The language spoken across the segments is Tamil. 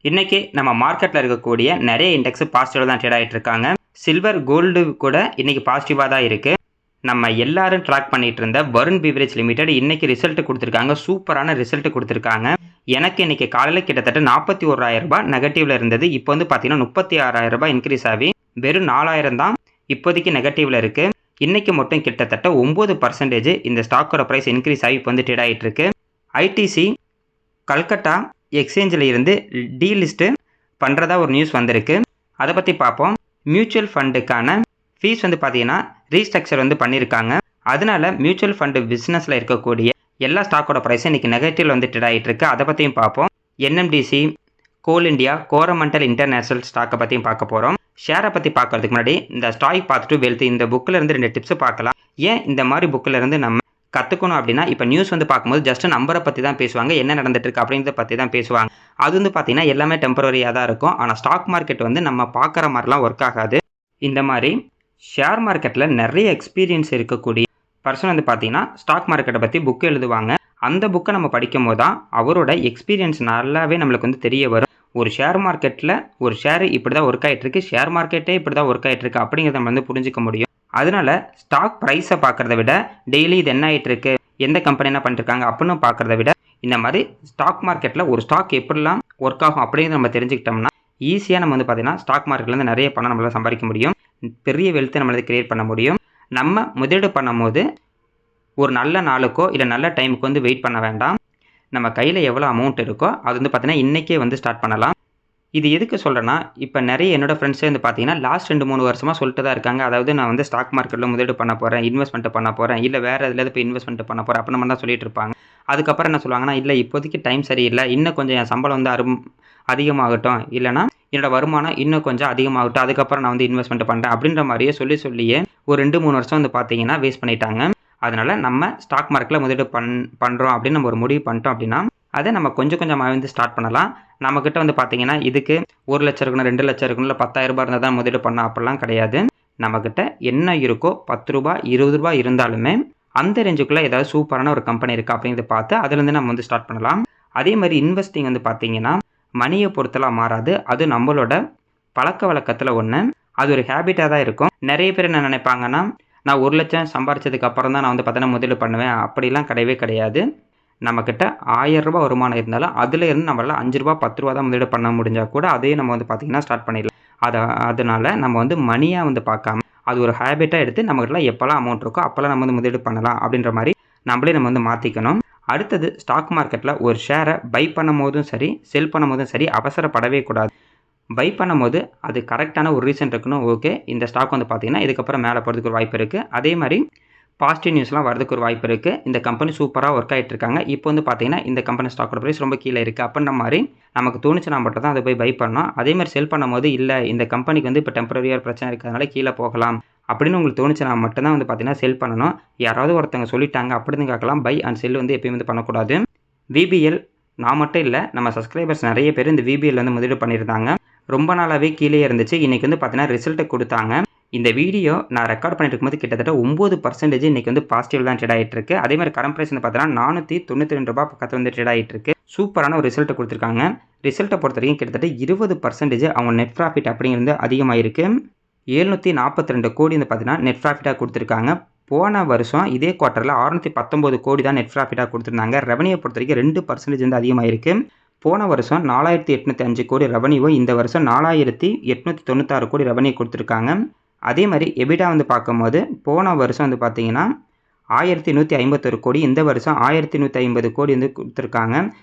இன்னைக்கு நம்ம மார்க்கெட்ல இருக்கக்கூடிய நிறைய இண்டெக்ஸ் பாசிட்டிவ்ல தான் ட்ரேட் ஆயிட்டு இருக்காங்க. சில்வர், கோல்டு கூட இன்னைக்கு பாசிட்டிவா தான் இருக்கு. நம்ம எல்லாரும் ட்ராக் பண்ணிட்டு இருந்த வருண் பீவரேஜ் லிமிடெட் இன்னைக்கு ரிசல்ட் கொடுத்திருக்காங்க. சூப்பரான ரிசல்ட் கொடுத்திருக்காங்க. எனக்கு இன்னைக்கு காலையில கிட்டத்தட்ட 41,000 ரூபாய் நெகட்டிவ்ல இருந்தது. இப்போ வந்து பாத்தீங்கன்னா 36,000 ரூபாய் இன்க்ரீஸ் ஆகி வெறும் 4,000 தான் இப்போதைக்கு நெகட்டிவ்ல இருக்கு. இன்னைக்கு மட்டும் கிட்டத்தட்ட 9% இந்த ஸ்டாக்கோட பிரைஸ் இன்க்ரீஸ் ஆகி இப்போ வந்து ட்ரேட் ஆயிட்டு இருக்கு. ஐடிசி கல்கட்டா எக்ஸ்சேஞ்சில் இருந்து டீலிஸ்ட் பண்ணுறதா ஒரு நியூஸ் வந்திருக்கு. அதை பற்றி பார்ப்போம். மியூச்சுவல் ஃபண்டுக்கான ஃபீஸ் வந்து பார்த்தீங்கன்னா ரீஸ்ட்ரக்சர் வந்து பண்ணியிருக்காங்க. அதனால மியூச்சுவல் ஃபண்டு பிஸ்னஸில் இருக்கக்கூடிய எல்லா ஸ்டாக்கோட ப்ரைஸும் இன்றைக்கி நெகட்டிவ்ல வந்து ட்ரேட் ஆகிட்டு இருக்கு. அதை பற்றியும் பார்ப்போம். என்எம்டிசி, கோல் இண்டியா, கோரமண்டல் இன்டர்நேஷனல் ஸ்டாக்கை பற்றியும் பார்க்க போகிறோம். ஷேரை பற்றி பார்க்கறதுக்கு முன்னாடி இந்த ஸ்டாக் பார்த்துட்டு வெல்த் இந்த புக்கில் இருந்து 2 டிப்ஸ் பார்க்கலாம். ஏன் இந்த மாதிரி புக்கில் இருந்து நம்ம கற்றுக்கணும் அப்படின்னா, இப்போ நியூஸ் வந்து பார்க்கும்போது ஜஸ்ட் நம்பரை பற்றி தான் பேசுவாங்க, என்ன நடந்துட்டு இருக்கு அப்படின்றத பற்றி தான் பேசுவாங்க. அது வந்து பார்த்தீங்கன்னா எல்லாமே டெம்பரரியாக தான் இருக்கும். ஆனால் ஸ்டாக் மார்க்கெட் வந்து நம்ம பார்க்குற மாதிரிலாம் ஒர்க் ஆகாது. இந்த மாதிரி ஷேர் மார்க்கெட்டில் நிறைய எக்ஸ்பீரியன்ஸ் இருக்கக்கூடிய பர்சன் வந்து பார்த்தீங்கன்னா ஸ்டாக் மார்க்கெட்டை பற்றி புக்கு எழுதுவாங்க. அந்த புக்கை நம்ம படிக்கும் போது தான் அவரோட எக்ஸ்பீரியன்ஸ் நல்லாவே நம்மளுக்கு வந்து தெரிய வரும். ஒரு ஷேர் மார்க்கெட்டில் ஒரு ஷேர் இப்படி தான் ஒர்க் ஆகிட்டு இருக்கு, ஷேர் மார்க்கெட்டே இப்படி தான் ஒர்க் ஆகிட்டு இருக்கு அப்படிங்கிறத நம்ம வந்து புரிஞ்சிக்க முடியும். அதனால ஸ்டாக் ப்ரைஸை பார்க்குறத விட டெய்லி இது என்ன ஆகிட்டு இருக்கு, எந்த கம்பெனி என்ன பண்ணிருக்காங்க அப்படின்னு பார்க்குறத விட இந்த மாதிரி ஸ்டாக் மார்க்கெட்டில் ஒரு ஸ்டாக் எப்படிலாம் ஒர்க் ஆகும் அப்படிங்கிறத நம்ம தெரிஞ்சுக்கிட்டோம்னா ஈஸியாக நம்ம வந்து பார்த்தீங்கன்னா ஸ்டாக் மார்க்கெட்லேருந்து நிறைய பணம் நம்மளால் சம்பாதிக்க முடியும். பெரிய வெல்த்தை நம்மளால் கிரியேட் பண்ண முடியும். நம்ம முதலீடு பண்ணும் போது ஒரு நல்ல நாளுக்கோ இல்லை நல்ல டைமுக்கு வந்து வெயிட் பண்ண வேண்டாம். நம்ம கையில் எவ்வளோ அமௌண்ட் இருக்கோ அது வந்து பார்த்தீங்கன்னா இன்றைக்கே வந்து ஸ்டார்ட் பண்ணலாம். இது எதுக்கு சொல்கிறேன்னா, இப்போ நிறைய என்னோட ஃப்ரெண்ட்ஸே வந்து பார்த்தீங்கன்னா லாஸ்ட் 2-3 வருஷமாக சொல்லிட்டு தான் இருக்காங்க. அதாவது நான் வந்து ஸ்டாக் மார்க்கெட்டில் முதலீடு பண்ண போகிறேன், இன்வெஸ்ட்மெண்ட் பண்ண போகிறேன், இல்லை வேறு எதுலையாவது போய் இன்வெஸ்ட்மெண்ட் பண்ண போகிறேன் அப்படின்னு தான் சொல்லிட்டு இருப்பாங்க. அதுக்கப்புறம் என்ன சொல்லுவாங்கன்னா, இல்லை இப்போதைக்கு டைம் சரியில்லை, இன்னும் கொஞ்சம் என் சம்பளம் வந்து அதிகமாகட்டும், இல்லைனா என்னோட வருமானம் இன்னும் கொஞ்சம் அதிகமாகட்டும், அதுக்கப்புறம் நான் வந்து இன்வெஸ்ட்மெண்ட் பண்ணுறேன் அப்படின்ற மாதிரியே சொல்லியே ஒரு 2-3 வருஷம் வந்து பார்த்தீங்கன்னா வேஸ்ட் பண்ணிட்டாங்க. அதனால் நம்ம ஸ்டாக் மார்க்கெட்டில் முதலீடு பண்ணுறோம் அப்படின்னு நம்ம ஒரு முடிவு பண்ணிட்டோம் அப்படின்னா அதை நம்ம கொஞ்சம் கொஞ்சமாக வந்து ஸ்டார்ட் பண்ணலாம். நம்மக்கிட்ட வந்து பார்த்தீங்கன்னா இதுக்கு 1 லட்சம் இருக்கணும், 2 லட்சம் இருக்கணும், இல்லை 10,000 ரூபாய் இருந்தால் தான் முதலீடு பண்ண அப்படிலாம் கிடையாது. நம்மக்கிட்ட என்ன இருக்கோ 10 ரூபாய் 20 ரூபாய் இருந்தாலுமே அந்த ரேஞ்சுக்குள்ளே ஏதாவது சூப்பரான ஒரு கம்பெனி இருக்குது அப்படிங்கிறத பார்த்து அதுலேருந்து நம்ம வந்து ஸ்டார்ட் பண்ணலாம். அதே மாதிரி இன்வெஸ்டிங் வந்து பார்த்தீங்கன்னா மணியை பொறுத்தலாம் மாறாது. அது நம்மளோட பழக்க வழக்கத்தில் ஒன்று. அது ஒரு ஹேபிட்டாக தான் இருக்கும். நிறைய பேர் என்ன நினைப்பாங்கன்னா, நான் 1 லட்சம் சம்பாரிச்சதுக்கு அப்புறம் தான் நான் வந்து பார்த்தீங்கன்னா முதலீடு பண்ணுவேன். அப்படிலாம் கிடையவே கிடையாது. நம்மக்கிட்ட 1000 ரூபாய் வருமானம் இருந்தாலும் அதில் இருந்து நம்மளால் 5 ரூபா 10 ரூபா தான் முதலீடு பண்ண முடிஞ்சால் கூட அதையும் நம்ம வந்து பார்த்திங்கன்னா ஸ்டார்ட் பண்ணிடலாம். அதனால் நம்ம வந்து மணியாக வந்து பார்க்காம அது ஒரு ஹேபிட்டாக எடுத்து நம்மகிட்ட எப்போல்லாம் அமௌண்ட் இருக்கோ அப்போல்லாம் நம்ம வந்து முதலீடு பண்ணலாம் அப்படின்ற மாதிரி நம்மளே நம்ம வந்து மாற்றிக்கணும். அடுத்தது ஸ்டாக் மார்க்கெட்டில் ஒரு ஷேரை பை பண்ணும் போதும் சரி, செல் பண்ணும் போதும் சரி அவசரப்படவே கூடாது. பை பண்ணும்போது அது கரெக்டான ஒரு ரீசன் இருக்கணும். ஓகே, இந்த ஸ்டாக் வந்து பார்த்திங்கன்னா இதுக்கப்புறம் மேலே போகிறதுக்கு ஒரு வாய்ப்பு இருக்குது. அதே மாதிரி பாசிட்டிவ் நியூஸ்லாம் வரதுக்கு ஒரு வாய்ப்பு இருக்குது. இந்த கம்பெனி சூப்பராக ஒர்க் ஆகிட்டு இருக்காங்க. இப்போ வந்து பார்த்தீங்கன்னா இந்த கம்பெனி ஸ்டாக்கோட ப்ரைஸ் ரொம்ப கீழே இருக்குது அப்படின்ற மாதிரி நமக்கு தோணுச்சுனா மட்டும் தான் அதை போய் பை பண்ணோம். அதே மாதிரி செல் பண்ணும்போது இல்லை இந்த கம்பெனிக்கு வந்து இப்போ டெம்பரரியாக பிரச்சனை இருக்கிறதுனால கீழே போகலாம் அப்படின்னு உங்களுக்கு தோணுச்சுனா மட்டும்தான் வந்து பார்த்தீங்கன்னா செல் பண்ணணும். யாராவது ஒருத்தவங்க சொல்லிட்டாங்க அப்படின்னு கேட்கலாம். பை அண்ட் செல் வந்து எப்பயும் வந்து பண்ணக்கூடாது. விபிஎல் நான் மட்டும் இல்லை, நம்ம சப்ஸ்கிரைபர்ஸ் நிறைய பேர் இந்த விபிஎல் வந்து முதலீடு பண்ணியிருந்தாங்க. ரொம்ப நாளாகவே கீழே இருந்துச்சு. இன்றைக்கி வந்து பார்த்தீங்கன்னா ரிசல்ட்டை கொடுத்தாங்க. இந்த வீடியோ நான் ரெக்கார்ட் பண்ணிட்டு இருக்கும்போது கிட்டத்தட்ட 9% இன்றைக்கி வந்து பாசிட்டிவ் தான் ட்ரேட் ஆகிட்டு இருக்கு. அதே மாதிரி கரண்ட் ப்ரைஸ் வந்து பார்த்தீங்கன்னா 492 ரூபாய் பக்கத்தில் வந்து ட்ரேட் ஆகிட்டு இருக்கு. சூப்பரான ஒரு ரிசல்ட்டை கொடுத்துருக்காங்க. ரிசல்ட்டை பொறுத்த வரைக்கும் கிட்டத்தட்ட 20% அவங்க நெட் ப்ராஃபிட் அப்படிங்கிறது அதிகமாக இருக்குது. 742 கோடி வந்து பார்த்தீங்கன்னா நெட் ப்ராஃபிட்டாக கொடுத்துருக்காங்க. போன வருஷம் இதே குவார்ட்டரில் 619 கோடி தான் நெட் ப்ராஃபிட்டாக கொடுத்துருந்தாங்க. ரெவன்யூ பொறுத்த வரைக்கும் 2% வந்து அதிகமாக இருக்குது. போன வருஷம் 4805 கோடி ரெவன்யூ, இந்த வருஷம் 4896 கோடி ரெவன்யூ கொடுத்துருக்காங்க. அதே மாதிரி எபிடா வந்து பார்க்கும்போது போன வருஷம் வந்து பார்த்தீங்கன்னா 1151 கோடி, இந்த வருஷம் 1150 கோடி வந்து கொடுத்துருக்காங்க.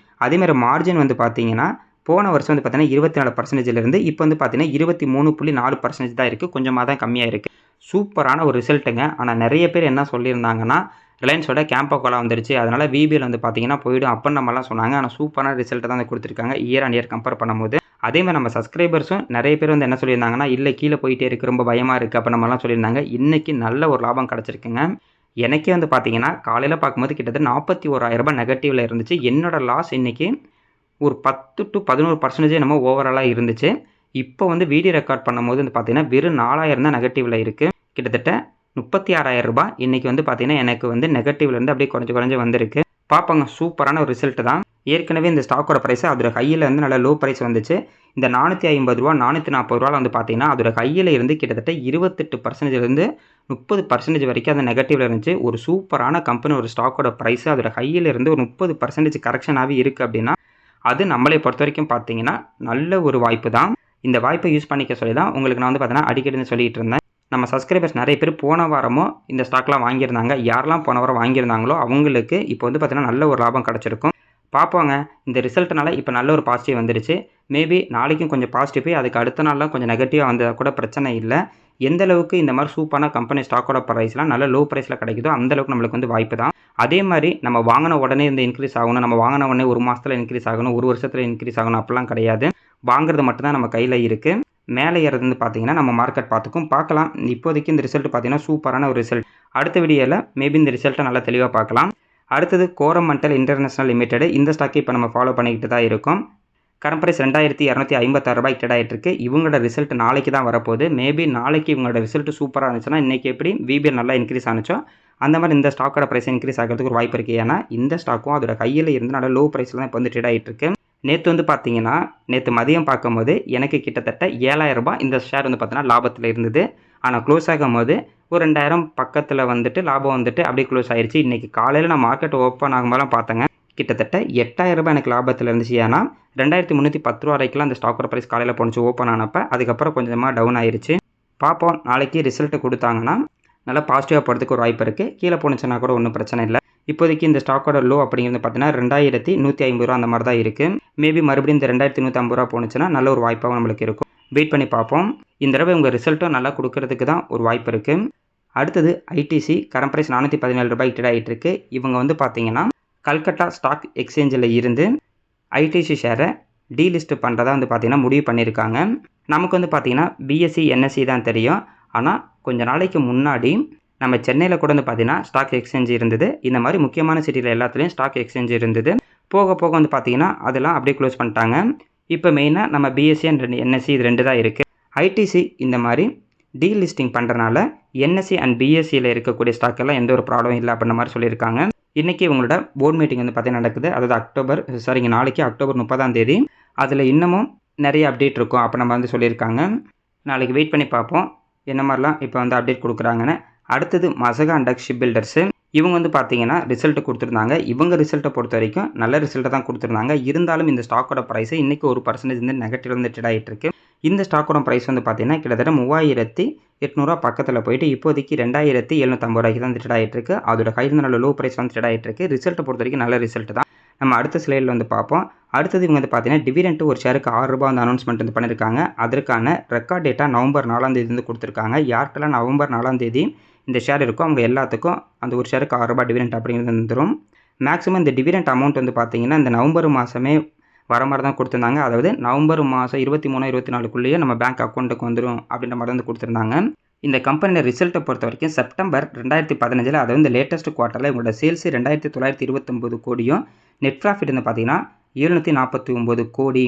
அதேமாதிரி மார்ஜின் வந்து பார்த்தீங்கன்னா போன வருஷம் வந்து பார்த்தீங்கன்னா 24%லேருந்து இப்போ வந்து பார்த்தீங்கன்னா 23.4% தான் இருக்குது. கொஞ்சமாக தான் கம்மியாக இருக்குது. சூப்பரான ஒரு ரிசல்ட்டுங்க. ஆனால் நிறைய பேர் என்ன சொல்லியிருந்தாங்கன்னா, ரிலையன்ஸோட கேம்போ கோலா வந்துருச்சு, அதனால் விபிஎல் வந்து பார்த்தீங்கன்னா போய்டும் அப்படின்னு நம்மலாம் சொன்னாங்க. ஆனால் சூப்பரான ரிசல்ட்டை தான் வந்து கொடுத்துருக்காங்க இயர் அண்ட் இயர் கம்பேர் பண்ணும்போது. அதே மாதிரி நம்ம சப்ஸ்கிரைபர்ஸும் நிறைய பேர் வந்து என்ன சொல்லியிருந்தாங்கன்னா, இல்லை கீழே போயிட்டே இருக்குது, ரொம்ப பயமாக இருக்குது அப்போ நம்மலாம் சொல்லியிருந்தாங்க. இன்றைக்கி நல்ல ஒரு லாபம் கிடச்சிருக்குங்க. எனக்கே வந்து பார்த்தீங்கன்னா காலையில் பார்க்கும்போது கிட்டத்தட்ட 41,000 ரூபாய் நெகட்டிவில் இருந்துச்சு. என்னோடய லாஸ் இன்றைக்கி ஒரு 10 to 11% நம்ம ஓவராலாக இருந்துச்சு. இப்போ வந்து வீடியோ ரெக்கார்ட் பண்ணும்போது வந்து பார்த்தீங்கன்னா வெறும் 4,000 தான் நெகட்டிவில் இருக்குது. கிட்டத்தட்ட 36,000 ரூபாய் இன்றைக்கி வந்து பார்த்தீங்கன்னா எனக்கு வந்து நெகட்டிவ்லேருந்து அப்படியே குறைஞ்சி வந்திருக்கு. பார்ப்போங்க, சூப்பரான ஒரு ரிசல்ட்டு தான். ஏற்கனவே இந்த ஸ்டாக்கோட ப்ரைஸ் அதோட ஹையில் வந்து நல்ல லோ ப்ரைஸ் வந்துச்சு. இந்த ரூ. 450 ரூ. 440 வந்து பார்த்தீங்கன்னா அதோட ஹையில் இருந்து கிட்டத்தட்ட 28%லேருந்து 30% வரைக்கும் அது நெகட்டிவ்ல இருந்துச்சு. ஒரு சூப்பரான கம்பெனி ஒரு ஸ்டாக்கோட ப்ரைஸ் அதோட ஹையில் இருந்து ஒரு 30% கரெக்ஷனாகவே இருக்குது அப்படின்னா அது நம்மளை பொறுத்த வரைக்கும் பார்த்தீங்கன்னா நல்ல ஒரு வாய்ப்பு தான். இந்த வாய்ப்பை யூஸ் பண்ணிக்க சொல்லி தான் உங்களுக்கு நான் வந்து பார்த்தீங்கன்னா அடிக்கடி சொல்லிட்டு இருந்தேன். நம்ம சப்ஸ்கிரைபர்ஸ் நிறைய பேர் போன வாரமும் இந்த ஸ்டாக்லாம் வாங்கியிருந்தாங்க. யாரெல்லாம் போன வாரம் வாங்கியிருந்தாங்களோ அவங்களுக்கு இப்போ வந்து பார்த்தீங்கன்னா நல்ல ஒரு லாபம் கிடச்சிருக்கும். பார்ப்போங்க. இந்த ரிசல்ட்னால இப்போ நல்ல ஒரு பாசிட்டிவ் வந்துருச்சு. மேபி நாளைக்கும் கொஞ்சம் பாசிட்டிவ் போய் அதுக்கு அடுத்த நாள்லாம் கொஞ்சம் நெகட்டிவாக வந்தால் கூட பிரச்சனை இல்லை. எந்த அளவுக்கு இந்த மாதிரி சூப்பரான கம்பெனி ஸ்டாக்கோட ப்ரைஸ்லாம் நல்ல லோ ப்ரைஸில் கிடைக்குதோ அந்த அளவுக்கு நம்மளுக்கு வந்து வாய்ப்பு தான். அதே மாதிரி நம்ம வாங்கின உடனே இந்த இன்க்ரீஸ் ஆகணும், நம்ம வாங்கின உடனே 1 மாதத்தில் இன்க்ரீஸ் ஆகணும், 1 வருஷத்தில் இன்க்ரீஸ் ஆகணும் அப்படிலாம் கிடையாது. வாங்குறது மட்டும்தான் நம்ம கையில் இருக்குது. மேலே ஏறது வந்து பார்த்தீங்கன்னா நம்ம மார்க்கெட் பார்க்கலாம். இப்போதைக்கு இந்த ரிசல்ட் பார்த்தீங்கன்னா சூப்பரான ஒரு ரிசல்ட். அடுத்த வீடியோவில் மேபி இந்த ரிசல்ட்டை நல்லா தெளிவாக பார்க்கலாம். அடுத்தது கோரமண்டல் இன்டர்நேஷனல் லிமிடெட். இந்த ஸ்டாக்கை இப்போ நம்ம ஃபாலோ பண்ணிக்கிட்டு தான் இருக்கோம். கரண்ட் ப்ரைஸ் ரூ. 2256 ஆகிட்டு இருக்கு. இவங்களோட ரிசல்ட் நாளைக்கு தான் வரப்போகுது. மேபி நாளைக்கு இவங்களோட ரிசல்ட் சூப்பராக இருந்துச்சுன்னா இன்றைக்கி எப்படி விபிஎல் நல்லா இன்க்ரீஸ் ஆனிச்சோ அந்த மாதிரி இந்த ஸ்டாக்கோட ப்ரைஸ் இன்க்ரீஸ் ஆகிறதுக்கு ஒரு வாய்ப்பு இருக்குது. ஏன்னா இந்த ஸ்டாக்கும் அதோட கையில் இருந்து நல்ல லோ ப்ரைஸில் தான் இப்போ வந்து ட்ரேட் ஆகிட்டு இருக்கு. நேற்று வந்து பார்த்தீங்கன்னா நேற்று மதியம் பார்க்கும்போது எனக்கு கிட்டத்தட்ட ரூ. 7,000 இந்த ஷேர் வந்து பார்த்தீங்கன்னா லாபத்தில் இருந்தது. ஆனால் க்ளோஸ் ஆகும்போது ஒரு 2,000 பக்கத்தில் வந்துட்டு லாபம் வந்துட்டு அப்படியே க்ளோஸ் ஆயிடுச்சு. இன்றைக்கி காலையில் நான் மார்க்கெட் ஓப்பன் ஆகும்போதெல்லாம் பார்த்தேங்க கிட்டத்தட்ட ரூ. 8,000 எனக்கு லாபத்தில் இருந்துச்சு. ஏன்னா ரூ. 2,310 வரைக்கும் அந்த ஸ்டாக்கோட ப்ரைஸ் காலையில் போணுச்சு ஓப்பன் ஆனப்போ. அதுக்கப்புறம் கொஞ்சமாக டவுன் ஆயிடுச்சு. பார்ப்போம் நாளைக்கு ரிசல்ட்டு கொடுத்தாங்கன்னா நல்லா பாசிட்டிவாக போகிறதுக்கு ஒரு வாய்ப்பு இருக்குது. கீழே போணுச்சுன்னா கூட ஒன்றும் பிரச்சனை இல்லை. இப்போதைக்கு இந்த ஸ்டாக்கோட லோ அப்படிங்கிறது பார்த்தீங்கன்னா ரூ. 2,150 அந்த மாதிரி தான் இருக்குது. மேபி மறுபடியும் இந்த ரூ. 2,150 போணுச்சுன்னா நல்ல ஒரு வாய்ப்பாகவும் நம்மளுக்கு இருக்கும். வெயிட் பண்ணி பார்ப்போம். இந்த தடவை உங்கள் ரிசல்ட்டும் நல்லா கொடுக்கறதுக்கு தான் ஒரு வாய்ப்பு இருக்குது. அடுத்தது ஐடிசி கரண்ட் ப்ரைஸ் ரூ. 417 ட்ரேட் ஆகிட்டு இருக்கு. இவங்க வந்து பார்த்தீங்கன்னா கல்கட்டா ஸ்டாக் எக்ஸ்சேஞ்சில் இருந்து ஐடிசி ஷேரை டீலிஸ்ட் பண்ணுறதா வந்து பார்த்தீங்கன்னா முடிவு பண்ணியிருக்காங்க. நமக்கு வந்து பார்த்தீங்கன்னா பிஎஸ்சி என்எஸ்சி தான் தெரியும். ஆனால் கொஞ்சம் நாளைக்கு முன்னாடி நம்ம சென்னையில் கூட வந்து பார்த்தீங்கன்னா ஸ்டாக் எக்ஸ்சேஞ்ச் இருந்தது. இந்த மாதிரி முக்கியமான சிட்டியில் எல்லாத்துலேயும் ஸ்டாக் எக்ஸ்சேஞ்ச் இருந்தது. போக போக வந்து பார்த்தீங்கன்னா அதெல்லாம் அப்படியே க்ளோஸ் பண்ணிட்டாங்க. இப்போ மெயினாக நம்ம பிஎஸ்சி அண்ட் என்எஸ்சி இது 2 தான் இருக்குது. ஐடிசி இந்த மாதிரி டீலிஸ்டிங் பண்ணுறனால என்எஸ்சி அண்ட் பிஎஸ்சியில் இருக்கக்கூடிய ஸ்டாக்கெல்லாம் எந்த ஒரு ப்ராப்ளம் இல்லை அப்படின்ற மாதிரி சொல்லியிருக்காங்க. இன்றைக்கி இவங்களோட போர்ட் மீட்டிங் வந்து பார்த்தீங்கன்னா நடக்குது. அதாவது நாளைக்கு அக்டோபர் 30 அதில் இன்னமும் நிறைய அப்டேட் இருக்கும் அப்போ நம்ம வந்து சொல்லியிருக்காங்க. நாளைக்கு வெயிட் பண்ணி பார்ப்போம் என்ன மாதிரிலாம் இப்போ வந்து அப்டேட் கொடுக்குறாங்கன்னு. அடுத்தது மசகா அண்டக் ஷிப் பில்டர்ஸு. இவங்க வந்து பார்த்தீங்கன்னா ரிசல்ட்டு கொடுத்துருந்தாங்க. இவங்க ரிசல்ட்டை பொறுத்த வரைக்கும் நல்ல ரிசல்ட்டை தான் கொடுத்துருந்தாங்க. இருந்தாலும் இந்த ஸ்டாக்கோட ப்ரைஸு இன்றைக்கி 1% வந்து நெகட்டிவ் வந்து ட்ரேட் ஆகிட்டு இருக்கு. இந்த ஸ்டாக்கோட ப்ரைஸ் வந்து பார்த்தீங்கன்னா கிட்டத்தட்ட 3,800 பக்கத்தில் போயிட்டு இப்போதைக்கு 2,750 தான் ட்ரேட் ஆகிட்டு இருக்கு. அதோட ஹை நல்ல லோ ப்ரைஸ் வந்து ட்ரேட் ஆகிட்டு இருக்கு. ரிசல்ட்டை பொறுத்த வரைக்கும் நல்ல ரிசல்ட் தான். நம்ம அடுத்த ஸ்லைடில் வந்து பார்ப்போம். அடுத்தது இவங்க வந்து பார்த்தீங்கன்னா டிவிடெண்ட் ஒரு ஷேருக்கு ரூ. 6 வந்து அனௌன்ஸ்மெண்ட் வந்து பண்ணியிருக்காங்க. அதற்கான ரெக்கார்ட் டேட்டா நவம்பர் 4 வந்து கொடுத்துருக்காங்க. யார்கிட்டலாம் நவம்பர் 4 இந்த ஷேர் இருக்கும் அவங்க எல்லாத்துக்கும் அந்த ஒரு ஷேருக்கு ரூ. 6 டிவிடெண்ட் அப்படிங்கிறது வந்துடும். மேக்ஸிமம் இந்த டிவிடெண்ட் அமௌண்ட் வந்து பார்த்தீங்கன்னா இந்த நவம்பர் மாதமே வர மாதிரி தான் கொடுத்துருந்தாங்க. அதாவது நவம்பர் மாதம் 23, 24க்குள்ளேயே நம்ம பேங்க் அக்கௌண்ட்டுக்கு வந்துடும் அப்படின்ற மாதிரி வந்து கொடுத்துருந்தாங்க. இந்த கம்பெனியோட ரிசல்ட்டை பொறுத்த வரைக்கும் செப்டம்பர் 2015 அதாவது இந்த லேட்டஸ்ட் குவார்ட்டரில் இவங்களோட சேல்ஸ் 2,929 கோடியும் நெட் ப்ராஃபிட் வந்து பார்த்தீங்கன்னா 749 கோடி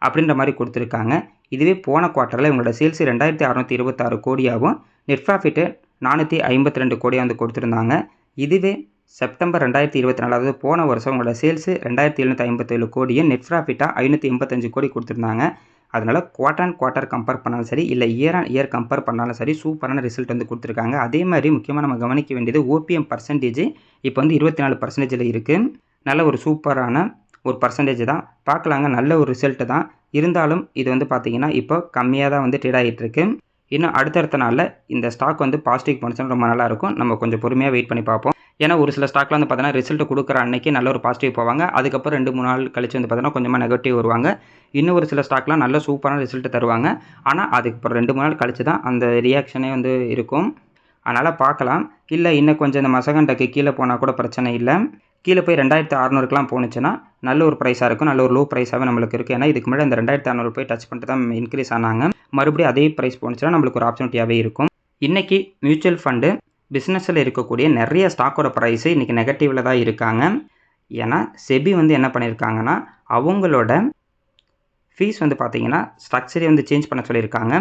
அப்படின்ற மாதிரி கொடுத்துருக்காங்க. இதுவே போன குவார்ட்டரில் இவங்களோட சேல்ஸ் 2,626 கோடியாகவும் நெட் ப்ராஃபிட்டு 452 கோடியாக வந்து கொடுத்துருந்தாங்க. இதுவே செப்டம்பர் 2024 அதாவது போன வருஷம் உங்களோட சேல்ஸ் 2,757 கோடியும் நெட் ப்ராஃபிட்டாக 585 கோடி கொடுத்துருந்தாங்க. அதனால் குவார்ட்டர் கம்பேர் பண்ணாலும் சரி இல்லை இயர் ஆன் இயர் கம்பேர் பண்ணாலும் சரி சூப்பரான ரிசல்ட் வந்து கொடுத்துருக்காங்க. அதே மாதிரி முக்கியமாக நம்ம கவனிக்க வேண்டியது ஓபிஎம் பர்சன்டேஜ் இப்போ வந்து 24% இருக்குது. நல்ல ஒரு சூப்பரான ஒரு பர்சன்டேஜ் தான் பார்க்கலாங்க. நல்ல ஒரு ரிசல்ட்டு தான். இருந்தாலும் இது வந்து பார்த்திங்கன்னா இப்போ கம்மியாக தான் வந்து ட்ரேட் ஆகிட்டு இருக்கு. இன்னும் அடுத்தடுத்த நாளில் இந்த ஸ்டாக் வந்து பாசிட்டிவ் போனுச்சுன்னா ரொம்ப நல்லாயிருக்கும். நம்ம கொஞ்சம் பொறுமையாக வெயிட் பண்ணி பார்ப்போம். ஏன்னா ஒரு சில ஸ்டாக்லாம் வந்து பார்த்தீங்கன்னா ரிசல்ட் கொடுக்குற அன்னைக்கு நல்ல ஒரு பாசிட்டிவ் போவாங்க. அதுக்கப்புறம் 2-3 நாள் கழிச்சு வந்து பார்த்தீங்கன்னா கொஞ்சமாக நெகட்டிவ் வருவாங்க. இன்னும் ஒரு சில ஸ்டாக்லாம் நல்ல சூப்பரான ரிசல்ட் தருவாங்க. ஆனால் அதுக்கப்புறம் 2-3 நாள் கழிச்சு தான் அந்த ரியாக்ஷனே வந்து இருக்கும். அதனால் பார்க்கலாம். இல்லை இன்னும் கொஞ்சம் இந்த மசகண்டக்கு கீழே போனால் கூட பிரச்சனை இல்லை. கீழே போய் 2,600க்குலாம் போணுச்சுன்னா நல்ல ஒரு ப்ரைஸாக இருக்கும். நல்ல ஒரு லோ ப்ரைஸாகவே நம்மளுக்கு இருக்குது. ஏன்னா இதுக்கு முன்னாடி அந்த 2,600 போய் டச் பண்ணிட்டு தான் இன்க்ரீஸ் ஆனாங்க. மறுபடியும் அதே ப்ரைஸ் போணுச்சுன்னா நம்மளுக்கு ஒரு ஆப்பர்ச்சுனிட்டியாகவே இருக்கும். இன்றைக்கி மியூச்சுவல் ஃபண்டு பிஸ்னஸில் இருக்கக்கூடிய நிறைய ஸ்டாக்கோட ப்ரைஸு இன்றைக்கி நெகட்டிவில் தான் இருக்காங்க. ஏன்னா செபி வந்து என்ன பண்ணியிருக்காங்கன்னா அவங்களோட ஃபீஸ் வந்து பார்த்திங்கன்னா ஸ்ட்ரக்சரை வந்து சேஞ்ச் பண்ண சொல்லியிருக்காங்க.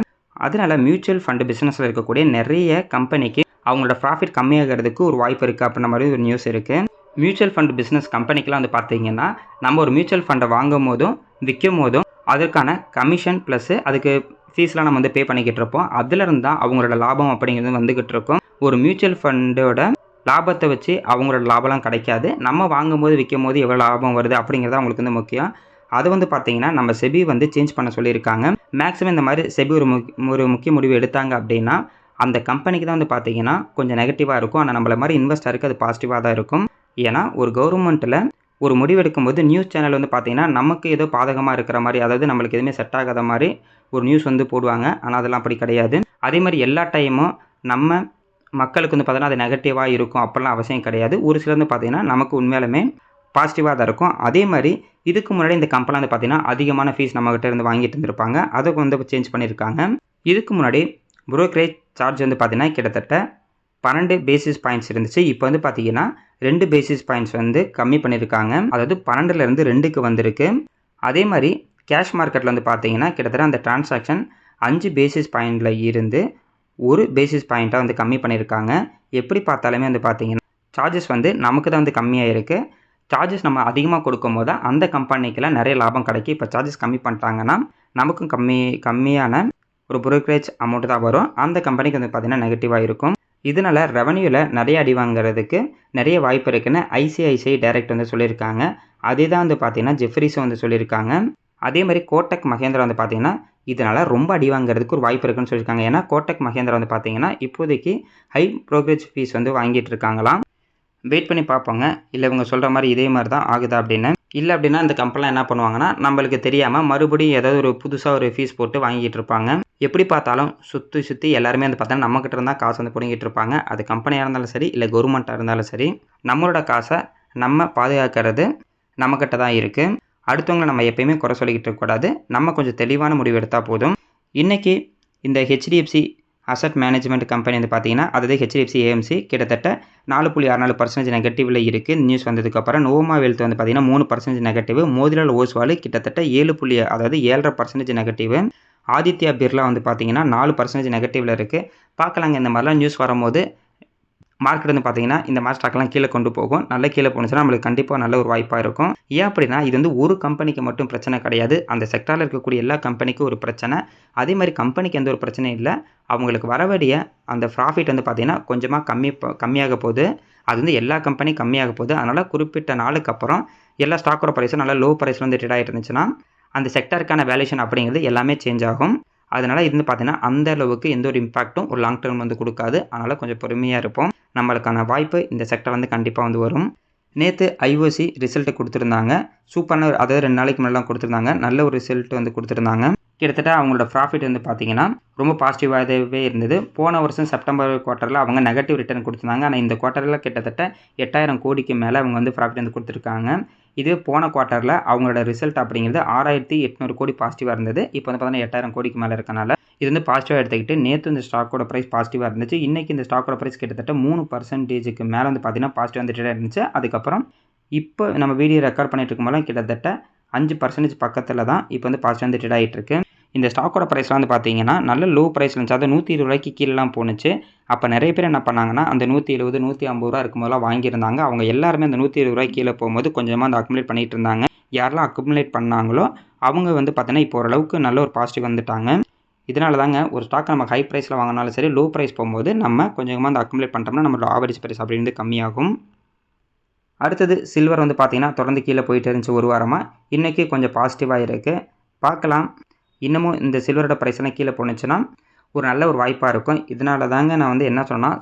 அதனால் மியூச்சுவல் ஃபண்டு பிஸ்னஸில் இருக்கக்கூடிய நிறைய கம்பெனிக்கு அவங்களோட ப்ராஃபிட் கம்மியாகிறதுக்கு ஒரு வாய்ப்பு இருக்குது அப்படின்ற மாதிரி ஒரு நியூஸ் இருக்குது. மியூச்சுவல் ஃபண்ட் பிஸ்னஸ் கம்பெனிக்கெலாம் வந்து பார்த்தீங்கன்னா, நம்ம ஒரு மியூச்சுவல் ஃபண்டை வாங்கும் போதும், விற்கும் போதும் அதற்கான கமிஷன் ப்ளஸ் அதுக்கு ஃபீஸ்லாம் நம்ம வந்து பே பண்ணிக்கிட்டு இருப்போம். அதிலிருந்து தான் அவங்களோட லாபம் அப்படிங்கிறது வந்துகிட்டு இருக்கும். ஒரு மியூச்சுவல் ஃபண்டோட லாபத்தை வச்சு அவங்களோட லாபம்லாம் கிடைக்காது. நம்ம வாங்கும்போது, விற்கும்போது எவ்வளோ லாபம் வருது அப்படிங்கிறது அவங்களுக்கு வந்து முக்கியம். அது வந்து பார்த்தீங்கன்னா, நம்ம செபி வந்து சேஞ்ச் பண்ண சொல்லியிருக்காங்க. மேக்ஸிமம் இந்த மாதிரி செபி ஒரு முக்கிய முடிவு எடுத்தாங்க அப்படின்னா, அந்த கம்பெனிக்கு தான் வந்து பார்த்தீங்கன்னா, கொஞ்சம் நெகட்டிவாக இருக்கும். ஆனால் நம்மள மாதிரி இன்வெஸ்டருக்கு அது பாசிட்டிவாக தான் இருக்கும். ஏன்னா, ஒரு கவர்மெண்ட்டில் ஒரு முடிவு எடுக்கும்போது நியூஸ் சேனல் வந்து பார்த்தீங்கன்னா, நமக்கு ஏதோ பாதகமாக இருக்கிற மாரி, அதாவது நம்மளுக்கு எதுவுமே செட் ஆகாத மாரி ஒரு நியூஸ் வந்து போடுவாங்க. ஆனால் அதெல்லாம் அப்படி கிடையாது. அதே மாரி எல்லா டைமும் நம்ம மக்களுக்கு வந்து பார்த்தீங்கன்னா, அது நெகட்டிவாக இருக்கும் அப்படிலாம் அவசியம் கிடையாது. ஒரு சிலர் வந்து பார்த்தீங்கன்னா, நமக்கு உண்மையாலுமே பாசிட்டிவாக தான் இருக்கும். அதே மாரி இதுக்கு முன்னாடி இந்த கம்பெனி வந்து பார்த்தீங்கன்னா, அதிகமான ஃபீஸ் நம்மகிட்ட இருந்து வாங்கிட்டு இருந்திருப்பாங்க. அதை வந்து சேஞ்ச் பண்ணியிருக்காங்க. இதுக்கு முன்னாடி புரோக்கரேஜ் சார்ஜ் வந்து பார்த்தீங்கன்னா, கிட்டத்தட்ட 12 பேசிஸ் பாயிண்ட்ஸ் இருந்துச்சு. இப்போ வந்து பார்த்தீங்கன்னா, 2 பேசிஸ் பாயிண்ட்ஸ் வந்து கம்மி பண்ணியிருக்காங்க. அதாவது 12லேருந்து 2க்கு வந்திருக்கு. அதே மாரி கேஷ் மார்க்கெட்டில் வந்து பார்த்தீங்கன்னா, கிட்டத்தட்ட அந்த டிரான்சாக்ஷன் 5 பேசிஸ் பாயிண்டில் இருந்து 1 பேசிஸ் பாயிண்ட்டாக வந்து கம்மி பண்ணியிருக்காங்க. எப்படி பார்த்தாலுமே வந்து பார்த்தீங்கன்னா, சார்ஜஸ் வந்து நமக்கு தான் வந்து கம்மியாக இருக்குது. சார்ஜஸ் நம்ம அதிகமாக கொடுக்கும்போது அந்த கம்பெனிக்கெல்லாம் நிறைய லாபம் கிடைக்கும். இப்போ சார்ஜஸ் கம்மி பண்ணிட்டாங்கன்னா, நமக்கும் கம்மியான ஒரு புரோக்கரேஜ் அமௌண்ட் தான் வரும். அந்த கம்பெனிக்கு வந்து பார்த்தீங்கன்னா நெகட்டிவாக இருக்கும். இதனால ரெவன்யூவில் நிறைய அடி வாங்குறதுக்கு நிறைய வாய்ப்பு இருக்குன்னு ஐசிஐசிஐ டைரக்ட் வந்து சொல்லியிருக்காங்க. அதே தான் வந்து பார்த்தீங்கன்னா ஜெஃப்ரிஸும் வந்து சொல்லியிருக்காங்க. அதே மாதிரி கோட்டக் மஹேந்திரா வந்து பார்த்தீங்கன்னா, இதனால் ரொம்ப அடி வாங்குறதுக்கு ஒரு வாய்ப்பு இருக்குன்னு சொல்லியிருக்காங்க. ஏன்னா கோட்டக் மஹேந்திரா வந்து பார்த்தீங்கன்னா, இப்போதைக்கு ஹை ப்ரோக்கரேஜ் ஃபீஸ் வந்து வாங்கிட்டு இருக்காங்களாம். வெயிட் பண்ணி பார்ப்போங்க. இல்லை இவங்க சொல்கிற மாதிரி இதே மாதிரி தான் ஆகுதா அப்படின்னு. இல்லை அப்படின்னா இந்த கம்பெனிலாம் என்ன பண்ணுவாங்கன்னா, நம்மளுக்கு தெரியாமல் மறுபடியும் ஏதாவது ஒரு புதுசாக ஒரு ஃபீஸ் போட்டு வாங்கிட்டு இருப்பாங்க. எப்படி பார்த்தாலும் சுற்றி எல்லாருமே வந்து பார்த்தா நம்மக்கிட்ட இருந்தால் காசு வந்து பிடுங்கிட்டு இருப்பாங்க. அது கம்பெனியாக இருந்தாலும் சரி, இல்லை கவர்மெண்ட்டாக இருந்தாலும் சரி, நம்மளோட காசை நம்ம பாதுகாக்கிறது நம்மக்கிட்ட தான் இருக்குது. அடுத்தவங்களை நம்ம எப்பயுமே குறை சொல்லிக்கிட்டு இருக்கக்கூடாது. நம்ம கொஞ்சம் தெளிவான முடிவு எடுத்தால் போதும். இன்றைக்கி இந்த ஹெச்டிஎஃப்சி அசட் மேனேஜ்மெண்ட் கம்பெனி வந்து பார்த்தீங்கன்னா, அதாவது ஹெச்டிஎஃப்சி ஏஎம்சி கிட்டத்தட்ட 4.64% நெகட்டிவில் இருக்குது. நியூஸ் வந்ததுக்கப்புறம் நோவமா வெல்த் வந்து பார்த்தீங்கன்னா 3% நெகட்டிவ். மோதிலால் ஓஸ்வால் கிட்டத்தட்ட 7.5% நெகட்டிவ். ஆதித்யா பிர்லா வந்து பார்த்தீங்கன்னா 4% நெகட்டிவில் இருக்குது. பார்க்கலாங்க, இந்த மாதிரிலாம் நியூஸ் வரும்போது மார்க்கெட் வந்து பார்த்தீங்கன்னா இந்த மாதிரி ஸ்டாக்லாம் கீழே கொண்டு போகும். நல்லா கீழே போணுச்சுன்னா நம்மளுக்கு கண்டிப்பாக நல்ல ஒரு வாய்ப்பாக இருக்கும். ஏன் அப்படின்னா இது வந்து ஒரு கம்பெனிக்கு மட்டும் பிரச்சனை கிடையாது. அந்த செக்டாரில் இருக்கக்கூடிய எல்லா கம்பெனிக்கும் ஒரு பிரச்சனை. அதே மாதிரி கம்பெனிக்கு எந்த ஒரு பிரச்சனையும் இல்லை. அவங்களுக்கு வரவேண்டிய அந்த ப்ராஃபிட் வந்து பார்த்தீங்கன்னா கொஞ்சமாக கம்மியாக போகுது. அது வந்து எல்லா கம்பெனியும் கம்மியாக போகுது. அதனால் குறிப்பிட்ட நாளுக்கு அப்புறம் எல்லா ஸ்டாக்கோட ப்ரைஸும் நல்லா லோ ப்ரைஸில் வந்து ட்ரேட் ஆகிட்டு இருந்துச்சுன்னா அந்த செக்டாருக்கான வேல்யூஷன் அப்படிங்கிறது எல்லாமே சேஞ்ச் ஆகும். அதனால் இது வந்து பார்த்தீங்கன்னா அந்த அளவுக்கு எந்த ஒரு இம்பாக்ட்டும் ஒரு லாங் டர்ம் வந்து கொடுக்காது. அதனால் கொஞ்சம் பொறுமையாக இருப்போம். நம்மளுக்கான வாய்ப்பு இந்த செக்டர் வந்து கண்டிப்பாக வந்து வரும். நேற்று ஐஓசி ரிசல்ட்டு கொடுத்துருந்தாங்க. சூப்பரான, அதாவது 2 நாளைக்கு முன்னாடிலாம் கொடுத்துருந்தாங்க. நல்ல ஒரு ரிசல்ட் வந்து கொடுத்துருந்தாங்க. கிட்டத்தட்ட அவங்களோட ப்ராஃபிட் வந்து பார்த்தீங்கன்னா ரொம்ப பாசிட்டிவாகவே இருந்தது. போன வருஷம் செப்டம்பர் குவார்ட்டரில் அவங்க நெகட்டிவ் ரிட்டர்ன் கொடுத்துருந்தாங்க. ஆனால் இந்த குவார்ட்டரில் கிட்டத்தட்ட 8000 கோடிக்கு மேலே அவங்க வந்து ப்ராஃபிட் வந்து கொடுத்துருக்காங்க. இதுவே போன குவார்ட்டரில் அவங்களோட ரிசல்ட் அப்படிங்கிறது 6800 கோடி பாசிட்டிவாக இருந்தது. இப்போ வந்து பார்த்தீங்கன்னா 8000 கோடிக்கு மேலே இருக்கனால இது வந்து பாசிட்டிவாக எடுத்துக்கிட்டு நேற்று இந்த ஸ்டாக்கோட ப்ரைஸ் பாசிட்டிவாக இருந்துச்சு. இன்றைக்கி இந்த ஸ்டாக்கோட ப்ரைஸ் கிட்டத்தட்ட 3%க்கு மேலே வந்து பார்த்தீங்கன்னா பாசிட்டிவ் வந்து ட்ரேட் இருந்துச்சு. அதுக்கப்புறம் இப்போ நம்ம வீடியோ ரெக்கார்ட் பண்ணிட்டு இருக்கும்போது கிட்டத்தட்ட 5% பக்கத்தில் தான் இப்போ வந்து பாசிட்டிவ் வந்து ட்ரேட் ஆகிட்டு இருக்கு. இந்த ஸ்டாக்கோட ப்ரைஸ்லாம் வந்து பார்த்தீங்கன்னா நல்ல லோ ப்ரைஸ் இருந்துச்சு. அது 120 ரூபாய்க்கு கீழெலாம் போணுச்சு. அப்போ நிறைய பேர் என்ன பண்ணாங்கன்னா அந்த 170 150 ரூபா இருக்கும்போதெல்லாம் வாங்கியிருந்தாங்க. அவங்க எல்லாருமே அந்த 120 ரூபாய்க்கு கீழே போகும்போது கொஞ்சமாக அந்த அக்குமுலேட் பண்ணிட்டு இருந்தாங்க. யாரெல்லாம் அக்குமுலேட் பண்ணாங்களோ அவங்க வந்து பார்த்தீங்கன்னா இப்போ ஓரளவுக்கு நல்ல ஒரு பாசிட்டிவ் வந்துட்டாங்க. இதனால தாங்க ஒரு ஸ்டாக் நம்ம ஹை ப்ரைஸில் வாங்கினாலும் சரி, லோ ப்ரைஸ் போகும்போது நம்ம கொஞ்சமாக அந்த அக்குமுலேட் பண்ணிட்டோம்னா நம்மளோட ஆவரேஜ் ப்ரைஸ் அப்படின்றது கம்மியாகும். அடுத்தது சில்வர் வந்து பார்த்தீங்கன்னா தொடர்ந்து கீழே போயிட்டு இருந்துச்சு ஒரு வாரமாக. இன்றைக்கி கொஞ்சம் பாசிட்டிவாக இருக்குது. பார்க்கலாம், இன்னமும் இந்த சில்வரோட ப்ரைஸ்லாம் கீழே போணுச்சுன்னா ஒரு நல்ல ஒரு வாய்ப்பாக இருக்கும். இதனால தாங்க நான் வந்து என்ன சொன்னால்,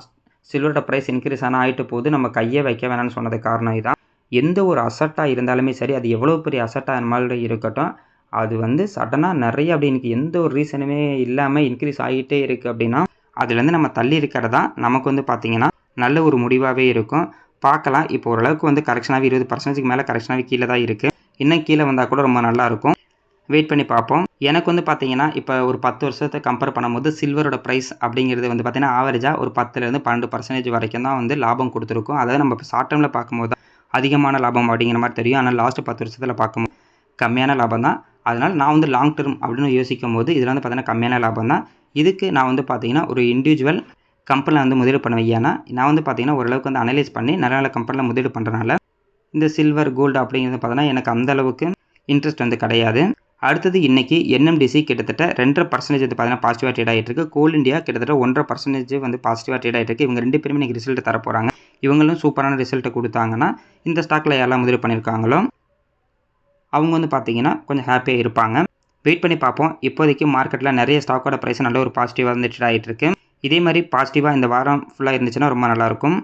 சில்வரோட ப்ரைஸ் இன்க்ரீஸ் ஆனால் ஆகிட்டு போகுது, நம்ம கையை வைக்க வேணாம்னு சொன்னது காரணம் இதுதான். எந்த ஒரு அசட்டாக இருந்தாலுமே சரி, அது எவ்வளோ பெரிய அசட்டாக மாதிரி இருக்கட்டும், அது வந்து சடனாக நிறைய அப்படி எனக்கு எந்த ஒரு ரீசனுமே இல்லாமல் இன்க்ரீஸ் ஆகிட்டே இருக்குது அப்படின்னா அதுலேருந்து நம்ம தள்ளி இருக்கிறது தான் நமக்கு வந்து பார்த்திங்கன்னா நல்ல ஒரு முடிவாகவே இருக்கும். பார்க்கலாம், இப்போ ஓரளவுக்கு வந்து கரெக்ஷனாகவே 20%க்கு மேலே கரெக்ஷனாகவே கீழே தான் இருக்குது. இன்னும் கீழே வந்தால் கூட ரொம்ப நல்லாயிருக்கும். வெயிட் பண்ணி பார்ப்போம். எனக்கு வந்து பார்த்தீங்கன்னா இப்போ ஒரு 10 வருஷத்தை கம்பேர் பண்ணும்போது சில்வரோட ப்ரைஸ் அப்படிங்கிறது வந்து பார்த்தீங்கன்னா ஆவரேஜாக ஒரு 10லேருந்து 12% வரைக்கும் தான் வந்து லாபம் கொடுத்துருக்கும். அதாவது நம்ம இப்போ ஷார்ட் டேர்மில் பார்க்கும்போது தான் அதிகமான லாபம் அப்படிங்கிற மாதிரி தெரியும். ஆனால் லாஸ்ட்டு 10 வருஷத்தில் பார்க்கும்போது கம்மியான லாபம் தான். அதனால் நான் வந்து லாங் டேர்ம் அப்படின்னு யோசிக்கும் போது இதில் வந்து பார்த்தீங்கன்னா கம்மியான லாபம் தான். இதுக்கு நான் வந்து பார்த்தீங்கன்னா ஒரு இண்டிவிஜுவல் கம்பெனியில் வந்து முதலீடு பண்ணுவேன். ஏன்னா நான் வந்து பார்த்தீங்கன்னா ஓரளவுக்கு வந்து அனலைஸ் பண்ணி நல்ல நல்ல கம்பெனியில் முதலீடு பண்ணுறதுனால இந்த சில்வர் கோல்டு அப்படிங்கிறது பார்த்தோன்னா எனக்கு அந்த அளவுக்கு இன்ட்ரெஸ்ட் வந்து கிடையாது. அடுத்தது இன்றைக்கி என்எம்டிசி கிட்டத்தட்ட 2.5% வந்து பார்த்தீங்கன்னா பாசிட்டிவாக ட்ரேட் ஆகிட்டு இருக்கு. கோல் இந்தியா கிட்டத்தட்ட 1.5% வந்து பாசிட்டிவாக ட்ரேட் ஆகிட்டு இருக்கு. இவங்க 2 பேருமே இன்றைக்கி ரிசல்ட் தர போகிறாங்க. இவங்களும் சூப்பரான ரிசல்ட்டை கொடுத்தாங்கன்னா இந்த ஸ்டாக்கில் யாரெல்லாம் முதலீடு பண்ணியிருக்காங்களோ அவங்க வந்து பார்த்தீங்கன்னா கொஞ்சம் ஹாப்பியாக இருப்பாங்க. வெயிட் பண்ணி பார்ப்போம். இப்போதைக்கு மார்க்கெட்டில் நிறைய ஸ்டாக்கோட ப்ரைஸ் நல்ல ஒரு பாசிட்டிவாக வந்து ட்ரேட் ஆகிட்டு இருக்கு. இதே மாதிரி பாசிட்டிவாக இந்த வாரம் ஃபுல்லாக இருந்துச்சுன்னா ரொம்ப நல்லாயிருக்கும்.